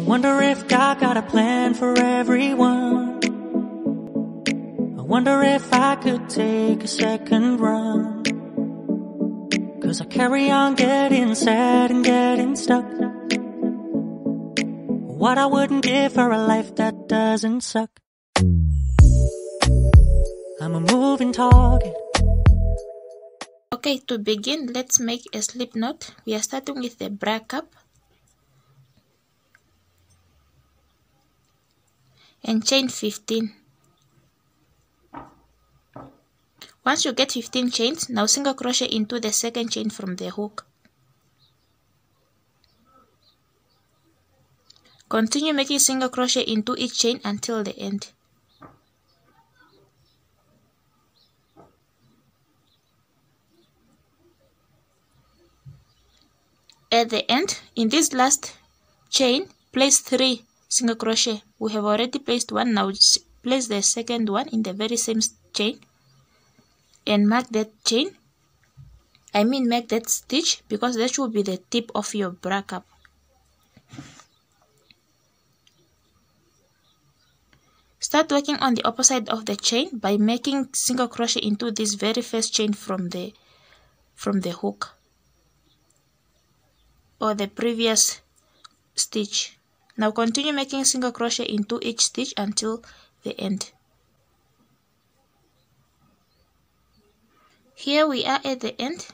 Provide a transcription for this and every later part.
wonder if God got a plan for everyone. I wonder if I could take a second run. 'Cause I carry on getting sad and getting stuck. What I wouldn't give for a life that doesn't suck. I'm a moving target. Okay, to begin, let's make a slip knot. We are starting with the bra cup and chain 15. Once you get 15 chains, now single crochet into the second chain from the hook. Continue making single crochet into each chain until the end. At the end, in this last chain, place 3 single crochet. We have already placed one, now place the second one in the very same chain and mark that chain. Make that stitch, because that should be the tip of your bra cup. Start working on the opposite of the chain by making single crochet into this very first chain from the hook or the previous stitch. Now continue making single crochet into each stitch until the end. Here we are at the end.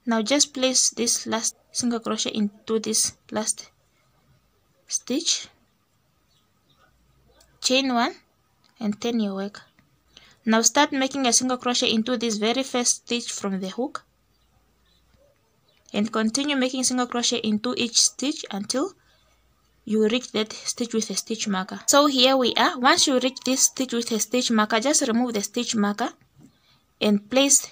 Now just place this last single crochet into this last stitch, chain 1 and turn your work. Now start making a single crochet into this very first stitch from the hook and continue making single crochet into each stitch until you reach that stitch with a stitch marker. So here we are. Once you reach this stitch with a stitch marker, just remove the stitch marker and place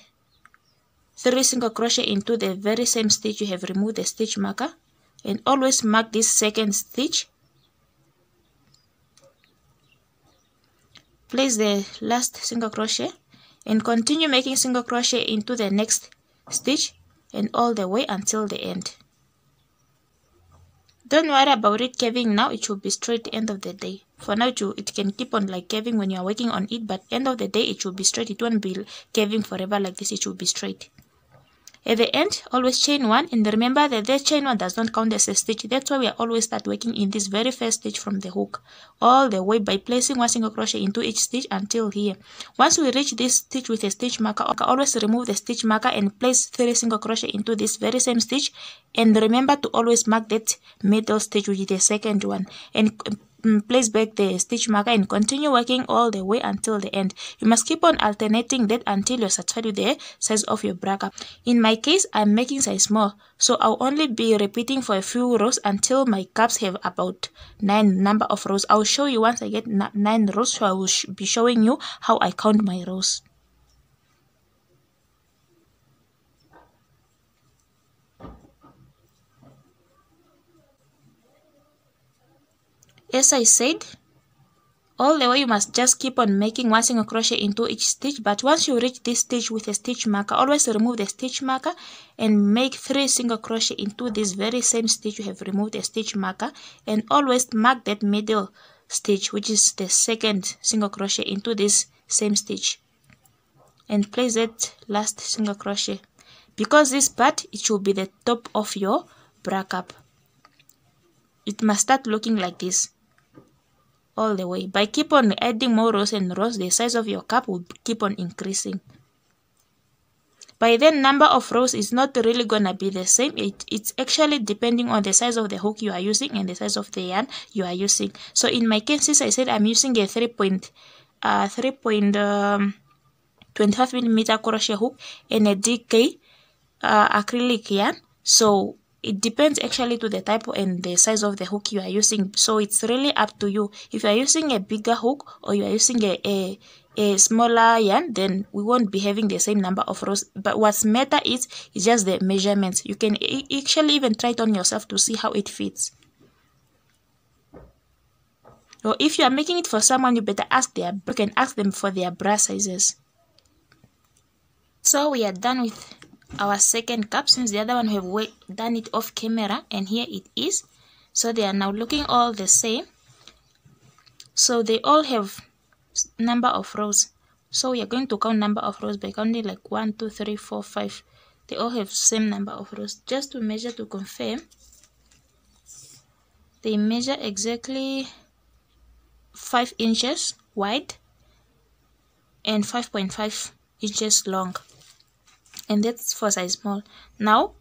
3 single crochet into the very same stitch you have removed the stitch marker, and always mark this second stitch. Place the last single crochet and continue making single crochet into the next stitch and all the way until the end. Don't worry about it curving now, it should be straight at the end of the day. For now it can keep on like curving when you are working on it, but end of the day it should be straight. It won't be curving forever like this, it should be straight. At the end, always chain 1, and remember that the chain 1 does not count as a stitch. That's why we are always start working in this very first stitch from the hook all the way by placing 1 single crochet into each stitch until here. Once we reach this stitch with a stitch marker, always remove the stitch marker and place 3 single crochet into this very same stitch, and remember to always mark that middle stitch with the second one and place back the stitch marker and continue working all the way until the end. You must keep on alternating that until you're satisfied with the size of your bra cup. In my case, I'm making size small, so I'll only be repeating for a few rows until my cups have about 9 number of rows. I'll show you once I get 9 rows, so I will be showing you how I count my rows. As I said, all the way you must just keep on making 1 single crochet into each stitch, but once you reach this stitch with a stitch marker, always remove the stitch marker and make 3 single crochet into this very same stitch you have removed the stitch marker, and always mark that middle stitch, which is the second single crochet, into this same stitch and place that last single crochet, because this part it should be the top of your bra cup. It must start looking like this all the way. By keep on adding more rows and rows, the size of your cup will keep on increasing. By then, number of rows is not really gonna be the same. It's actually depending on the size of the hook you are using and the size of the yarn you are using. So in my case, since I said I'm using a 3.25 millimeter crochet hook and a DK acrylic yarn, so it depends actually to the type and the size of the hook you are using. So it's really up to you. If you are using a bigger hook or you are using a smaller yarn, then we won't be having the same number of rows. But what's matter is just the measurements. You can actually even try it on yourself to see how it fits. Or if you are making it for someone, you better you can ask them for their bra sizes. So we are done with our second cup, since the other one we have done it off camera, and here it is. So they are now looking all the same. So they all have number of rows. So we are going to count number of rows by counting like 1, 2, 3, 4, 5. They all have same number of rows. Just to measure to confirm, they measure exactly 5 inches wide and 5.5 inches long, and that's for size small. Now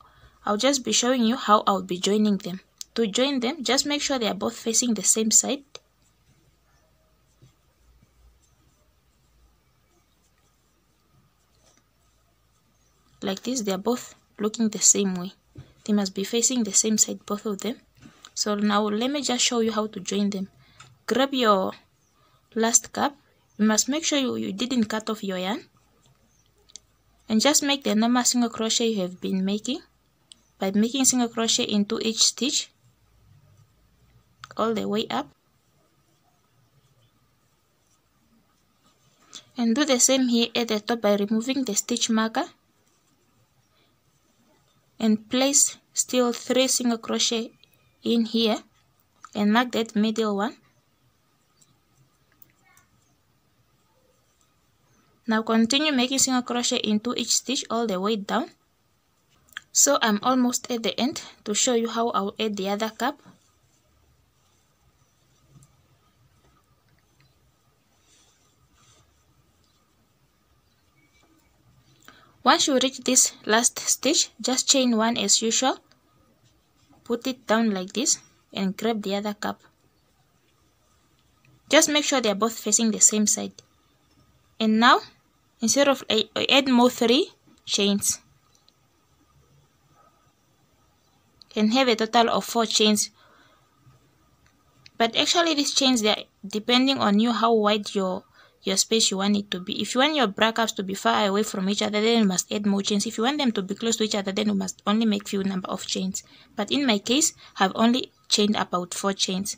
I'll just be showing you how I'll be joining them. To join them, just make sure they are both facing the same side. Like this, they are both looking the same way. They must be facing the same side, both of them. So now let me just show you how to join them. Grab your last cap. You must make sure you didn't cut off your yarn, and just make the normal single crochet you have been making by making single crochet into each stitch all the way up, and do the same here at the top by removing the stitch marker and place still 3 single crochet in here and mark that middle one. Now continue making single crochet into each stitch all the way down. So I'm almost at the end to show you how I'll add the other cap. Once you reach this last stitch, just chain 1 as usual, put it down like this and grab the other cap. Just make sure they are both facing the same side. And now, instead of add more 3 chains and have a total of 4 chains. But actually these chains, they are depending on you how wide your space you want it to be. If you want your bra caps to be far away from each other, then you must add more chains. If you want them to be close to each other, then you must only make few number of chains. But in my case, I've only chained about 4 chains.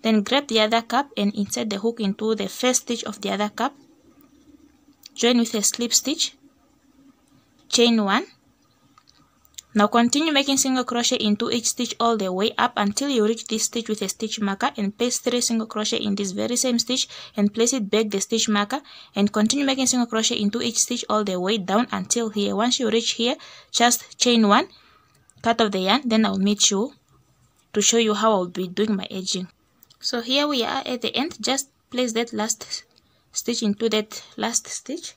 Then grab the other cap and insert the hook into the first stitch of the other cap. Join with a slip stitch, chain 1. Now continue making single crochet into each stitch all the way up until you reach this stitch with a stitch marker, and place 3 single crochet in this very same stitch and place it back the stitch marker, and continue making single crochet into each stitch all the way down until here. Once you reach here, just chain 1, cut off the yarn, then I'll meet you to show you how I'll be doing my edging. So here we are at the end. Just place that last stitch into that last stitch,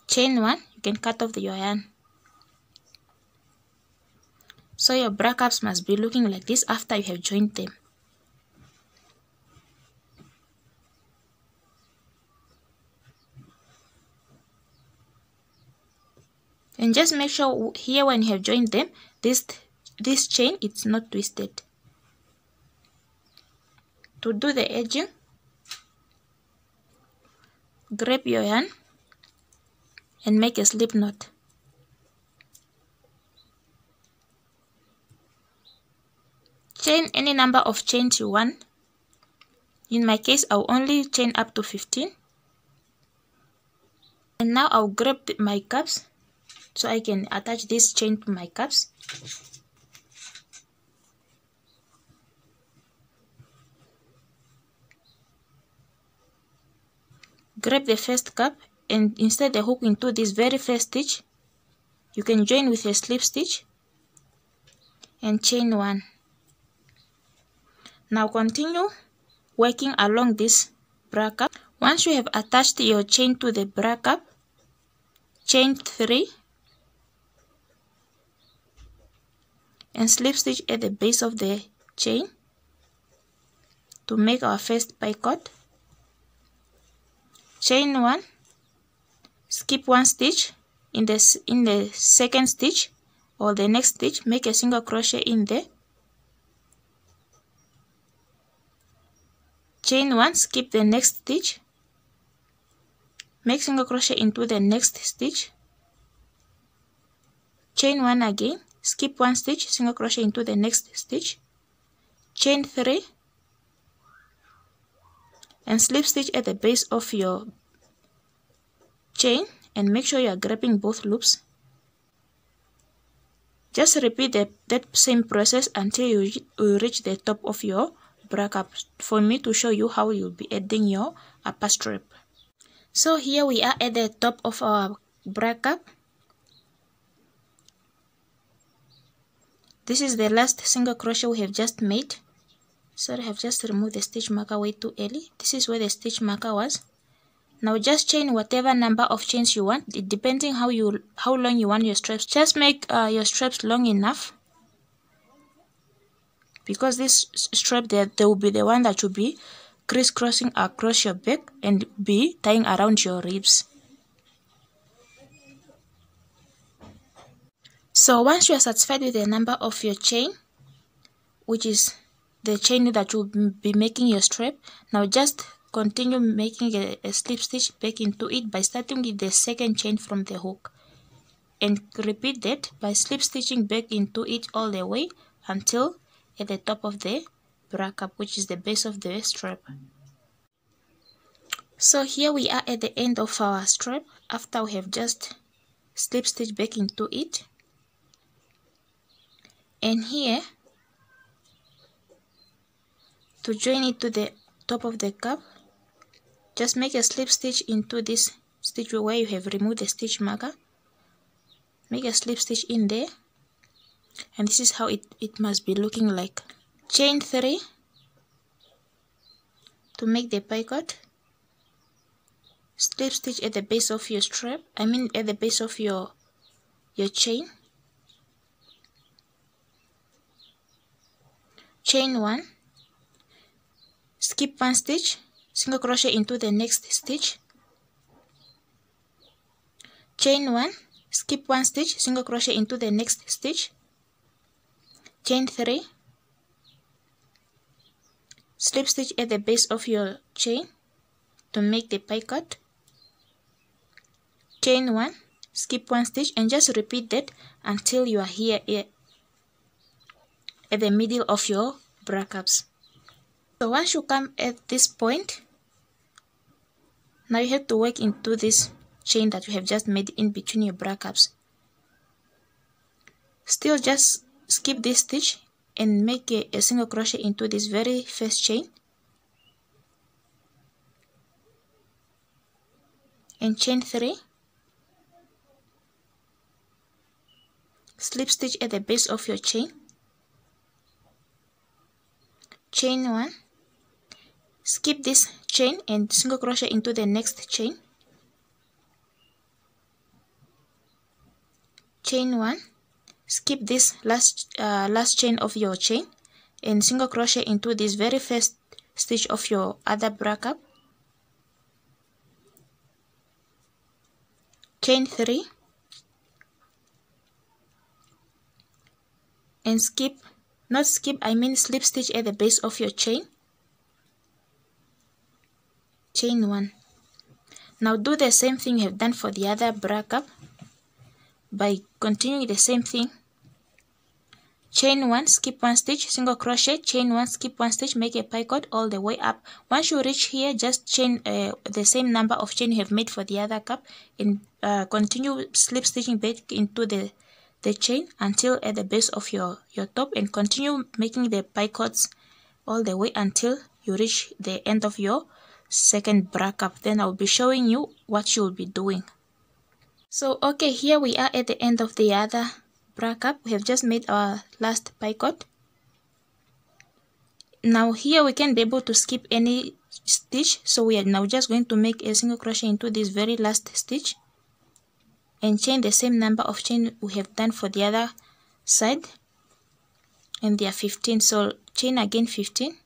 chain 1, you can cut off your yarn. So your bra caps must be looking like this after you have joined them. And just make sure here when you have joined them, this chain, it's not twisted. To do the edging, grab your yarn and make a slip knot. Chain any number of chains you want. In my case, I'll only chain up to 15. And now I'll grab my caps so I can attach this chain to my caps. Grab the first cap and insert the hook into this very first stitch. You can join with a slip stitch and chain 1. Now continue working along this bra cap. Once you have attached your chain to the bra cap, chain 3 and slip stitch at the base of the chain to make our first picot. Chain 1, skip 1 stitch in the second stitch or the next stitch, make a single crochet in there. Chain 1, skip the next stitch, make single crochet into the next stitch, chain 1 again, skip 1 stitch, single crochet into the next stitch, chain 3 and slip stitch at the base of your chain, and make sure you are grabbing both loops. Just repeat that same process until you reach the top of your bra cup for me to show you how you'll be adding your upper strap. So here we are at the top of our bra cup. This is the last single crochet we have just made. Sorry, I have just removed the stitch marker way too early. This is where the stitch marker was. Now just chain whatever number of chains you want, depending how long you want your straps. Just make your straps long enough, because this strap there will be the one that will be crisscrossing across your back and be tying around your ribs. So once you are satisfied with the number of your chain, which is the chain that will be making your strap, now just continue making a slip stitch back into it by starting with the second chain from the hook, and repeat that by slip stitching back into it all the way until at the top of the bra cup, which is the base of the strap. So here we are at the end of our strap after we have just slip stitched back into it. And here, to join it to the top of the cup, just make a slip stitch into this stitch where you have removed the stitch marker. Make a slip stitch in there, and this is how it must be looking like. Chain 3 to make the picot. Slip stitch at the base of your strap, at the base of your chain. Chain 1, skip 1 stitch, single crochet into the next stitch. Chain 1, skip 1 stitch, single crochet into the next stitch. Chain 3, slip stitch at the base of your chain to make the picot. Chain 1, skip 1 stitch, and just repeat that until you are here at the middle of your bra cups. So once you come at this point, now you have to work into this chain that you have just made in between your bra cups. Still just skip this stitch and make a single crochet into this very first chain, and chain 3, slip stitch at the base of your chain. Chain 1, skip this chain and single crochet into the next chain. Chain 1, skip this last chain of your chain and single crochet into this very first stitch of your other bra cup. Chain 3, and slip stitch at the base of your chain. Chain 1. Now do the same thing you have done for the other bra cup by continuing the same thing. Chain 1, skip 1 stitch, single crochet, chain 1, skip 1 stitch, make a picot all the way up. Once you reach here, just chain the same number of chain you have made for the other cup, and continue slip stitching back into the chain until at the base of your top, and continue making the picots all the way until you reach the end of your second bra cup. Then I'll be showing you what you'll be doing. So okay, here we are at the end of the other bra cup. We have just made our last picot. Now here we can be able to skip any stitch, so we are now just going to make a single crochet into this very last stitch and chain the same number of chain we have done for the other side, and they are 15. So chain again 15.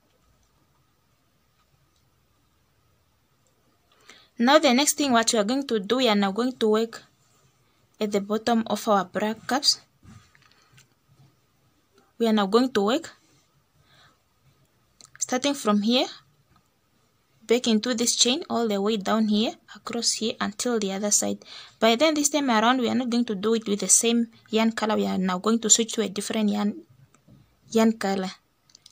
Now the next thing what we are going to do, we are now going to work at the bottom of our bra cups. We are now going to work starting from here back into this chain all the way down here across here until the other side. By then this time around we are not going to do it with the same yarn color. We are now going to switch to a different yarn color.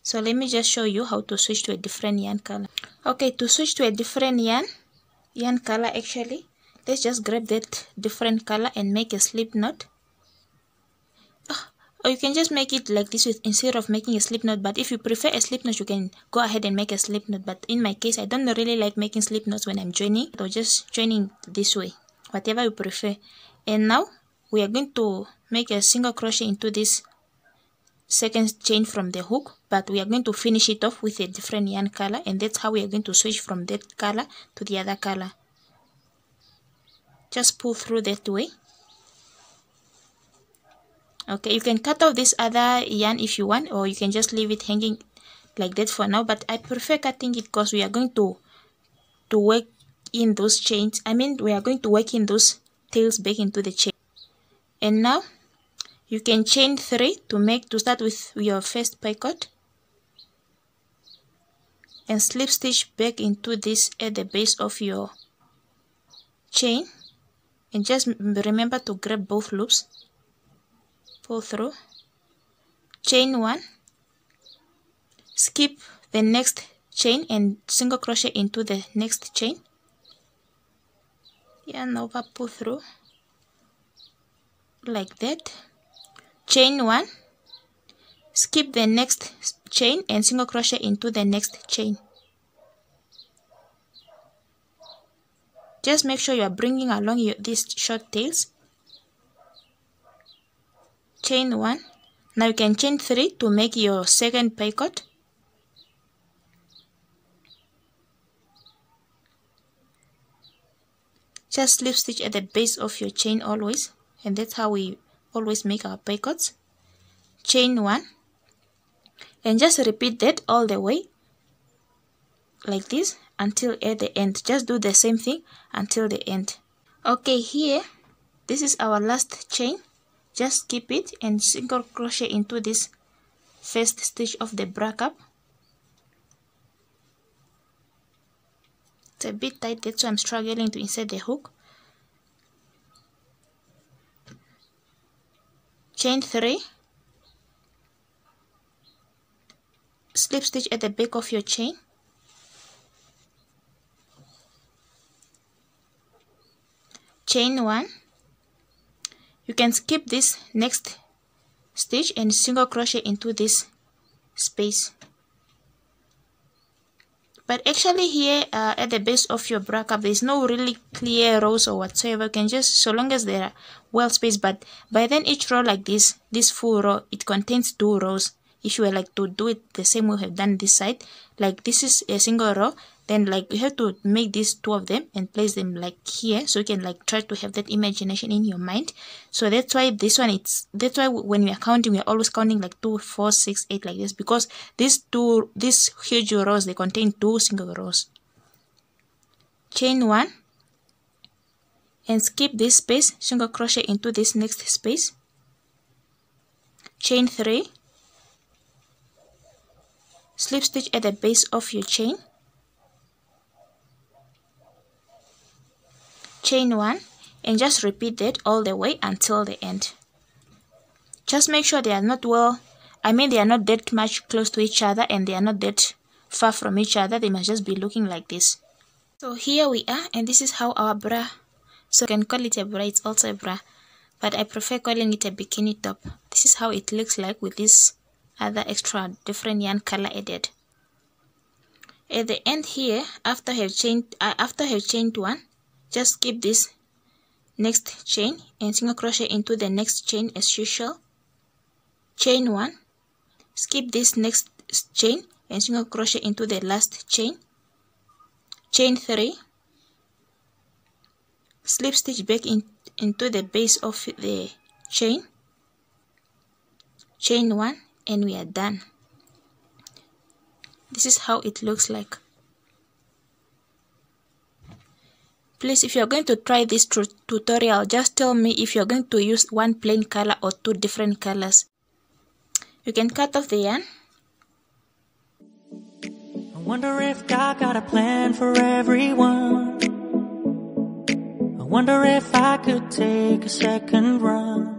So let me just show you how to switch to a different yarn color. Okay, to switch to a different yarn color, actually let's just grab that different color and make a slip knot. Or you can just make it like this instead of making a slip knot. But if you prefer a slip knot, you can go ahead and make a slip knot. But in my case, I don't really like making slip knots when I'm joining, or just joining this way, whatever you prefer. And now we are going to make a single crochet into this second chain from the hook, but we are going to finish it off with a different yarn color, and that's how we are going to switch from that color to the other color. Just pull through that way. Okay, you can cut off this other yarn if you want, or you can just leave it hanging like that for now, but I prefer cutting it because we are going to work in those chains. We are going to work in those tails back into the chain. And now you can chain 3 to start with your first picot, and slip stitch back into this at the base of your chain, and just remember to grab both loops. Pull through, chain 1, skip the next chain and single crochet into the next chain, yarn over, pull through like that, chain 1, skip the next chain and single crochet into the next chain. Just make sure you are bringing along these short tails. Chain 1. Now you can chain 3 to make your second picot. Just slip stitch at the base of your chain always, and that's how we always make our picots. Chain 1, and just repeat that all the way like this until at the end. Just do the same thing until the end. Okay, here this is our last chain. Just skip it and single crochet into this first stitch of the bra cup. It's a bit tight, that's why I'm struggling to insert the hook. Chain 3, slip stitch at the back of your chain, chain 1. You can skip this next stitch and single crochet into this space. But actually here at the base of your bra cup, there is no really clear rows or whatsoever. You can just, so long as they are well spaced, but by then each row like this full row, it contains 2 rows. If you were like to do it the same way we have done this side, like this is a single row, then like you have to make these 2 of them and place them like here, so you can like try to have that imagination in your mind. So that's why this one, that's why when we are counting, we are always counting like 2, 4, 6, 8 like this, because these huge rows, they contain 2 single rows. Chain 1 and skip this space, single crochet into this next space. Chain 3, slip stitch at the base of your chain, chain 1, and just repeat that all the way until the end. Just make sure they are not they are not that much close to each other, and they are not that far from each other. They must just be looking like this. So here we are, and this is how our bra, so you can call it a bra, it's also a bra, but I prefer calling it a bikini top. This is how it looks like with this other extra different yarn color added. At the end here, after I have chained 1, just skip this next chain and single crochet into the next chain as usual. Chain 1, skip this next chain and single crochet into the last chain. Chain 3, slip stitch back into the base of the chain. Chain 1, and we are done. This is how it looks like. Please, if you are going to try this tutorial, just tell me if you are going to use one plain color or 2 different colors. You can cut off the yarn. I wonder if God got a plan for everyone. I wonder if I could take a second run.